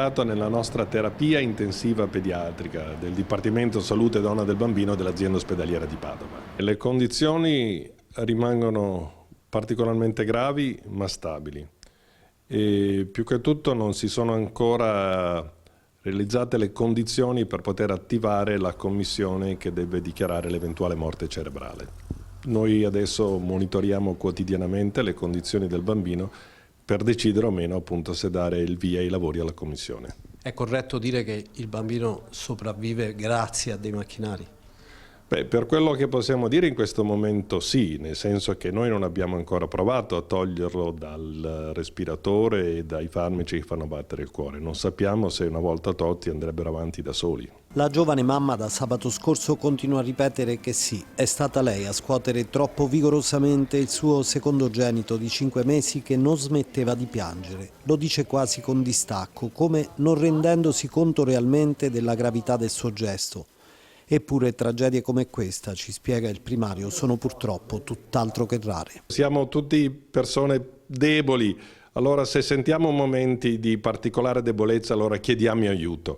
Nella nostra terapia intensiva pediatrica del Dipartimento Salute Donna del Bambino dell'azienda ospedaliera di Padova. Le condizioni rimangono particolarmente gravi ma stabili e più che tutto non si sono ancora realizzate le condizioni per poter attivare la commissione che deve dichiarare l'eventuale morte cerebrale. Noi adesso monitoriamo quotidianamente le condizioni del bambino per decidere o meno appunto se dare il via ai lavori alla commissione. È corretto dire che il bambino sopravvive grazie a dei macchinari? Beh, per quello che possiamo dire in questo momento sì, nel senso che noi non abbiamo ancora provato a toglierlo dal respiratore e dai farmaci che fanno battere il cuore. Non sappiamo se una volta tolti andrebbero avanti da soli. La giovane mamma da sabato scorso continua a ripetere che sì, è stata lei a scuotere troppo vigorosamente il suo secondogenito di 5 mesi che non smetteva di piangere. Lo dice quasi con distacco, come non rendendosi conto realmente della gravità del suo gesto. Eppure tragedie come questa, ci spiega il primario, sono purtroppo tutt'altro che rare. Siamo tutti persone deboli, allora se sentiamo momenti di particolare debolezza allora chiediamo aiuto.